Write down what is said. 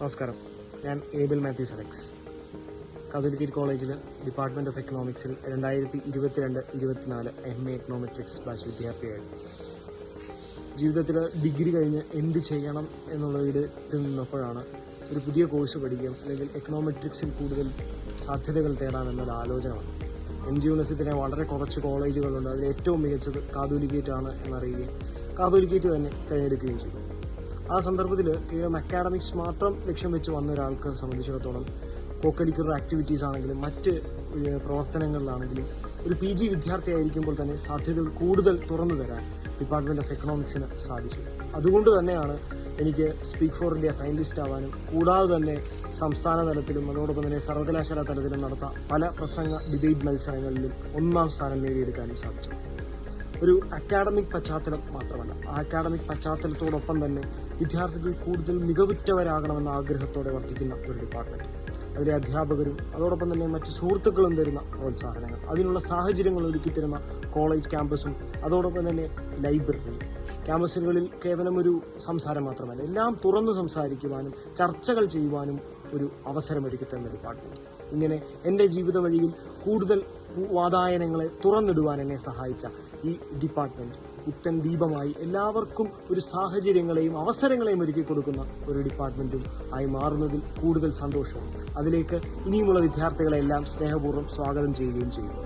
നമസ്കാരം, ഞാൻ Abel Mathews Alex. Catholicate കോളേജിൽ ഡിപ്പാർട്ട്മെന്റ് ഓഫ് എക്കണോമിക്സിൽ 2022-24 MA എക്കണോമെട്രിക്സ് ബാച്ച് വിദ്യാർത്ഥിയായിരുന്നു. ജീവിതത്തിൽ ഡിഗ്രി കഴിഞ്ഞ് എന്ത് ചെയ്യണം എന്നുള്ളതിൽ നിന്നപ്പോഴാണ് ഒരു പുതിയ കോഴ്സ് പഠിക്കാം അല്ലെങ്കിൽ എക്കണോമെട്രിക്സിൽ കൂടുതൽ സാധ്യതകൾ തേടാമെന്നൊരു ആലോചന വന്നു. MG യൂണിവേഴ്സിറ്റിയിലെ വളരെ കുറച്ച് കോളേജുകളുണ്ട്, അതിൽ ഏറ്റവും മികച്ചത് കാതോലിക്കറ്റ് ആണ് എന്നറിയുകയും കാതോലിക്കറ്റ് തന്നെ തിരഞ്ഞെടുക്കുകയും ചെയ്തു. ആ സന്ദർഭത്തിൽ കേവലം അക്കാഡമിക്സ് മാത്രം ലക്ഷ്യം വെച്ച് വന്ന ഒരാൾക്ക് സംബന്ധിച്ചിടത്തോളം കോക്കരിക്കുലർ ആക്ടിവിറ്റീസ് ആണെങ്കിലും മറ്റ് പ്രവർത്തനങ്ങളിലാണെങ്കിലും ഒരു PG വിദ്യാർത്ഥിയായിരിക്കുമ്പോൾ തന്നെ സാധ്യതകൾ കൂടുതൽ തുറന്നു തരാൻ ഡിപ്പാർട്ട്മെന്റ് ഓഫ് എക്കണോമിക്സിന് സാധിച്ചു. അതുകൊണ്ട് തന്നെയാണ് എനിക്ക് സ്പീക്ക് ഫോർ ഇന്ത്യ ഫൈനലിസ്റ്റ് ആവാനും കൂടാതെ തന്നെ സംസ്ഥാന തലത്തിലും അതോടൊപ്പം തന്നെ സർവകലാശാല തലത്തിലും നടത്താൻ പല പ്രസംഗ ഡിബേറ്റ് മത്സരങ്ങളിലും 1ാം സ്ഥാനം നേടിയെടുക്കാനും സാധിച്ചു. ഒരു അക്കാഡമിക് പശ്ചാത്തലം മാത്രമല്ല, ആ അക്കാഡമിക് പശ്ചാത്തലത്തോടൊപ്പം തന്നെ വിദ്യാർത്ഥികൾ കൂടുതൽ മികവുറ്റവരാകണമെന്ന ആഗ്രഹത്തോടെ വർത്തിക്കുന്ന ഒരു ഡിപ്പാർട്ട്മെന്റ്. അതിലെ അധ്യാപകരും അതോടൊപ്പം തന്നെ മറ്റ് സുഹൃത്തുക്കളും തരുന്ന പ്രോത്സാഹനങ്ങൾ, അതിനുള്ള സാഹചര്യങ്ങൾ ഒരുക്കി തരുന്ന കോളേജ് ക്യാമ്പസും അതോടൊപ്പം തന്നെ ലൈബ്രറി ക്യാമ്പസുകളിൽ കേവലം ഒരു സംസാരം മാത്രമല്ല, എല്ലാം തുറന്നു സംസാരിക്കുവാനും ചർച്ചകൾ ചെയ്യുവാനും ഒരു അവസരമൊരുക്കി തരുന്ന ഡിപ്പാർട്ട്മെന്റ്. ഇങ്ങനെ എൻ്റെ ജീവിത വഴിയിൽ കൂടുതൽ വാതായനങ്ങളെ തുറന്നിടുവാൻ എന്നെ സഹായിച്ച ഈ ഡിപ്പാർട്ട്മെന്റ് പുത്തൻ ദീപമായി എല്ലാവർക്കും ഒരു സാഹചര്യങ്ങളെയും അവസരങ്ങളെയും ഒരുക്കി കൊടുക്കുന്ന ഒരു ഡിപ്പാർട്ട്മെന്റും ആയി മാറുന്നതിൽ കൂടുതൽ സന്തോഷവും. അതിലേക്ക് ഇനിയുമുള്ള വിദ്യാർത്ഥികളെല്ലാം സ്നേഹപൂർവ്വം സ്വാഗതം ചെയ്യുകയും ചെയ്യും.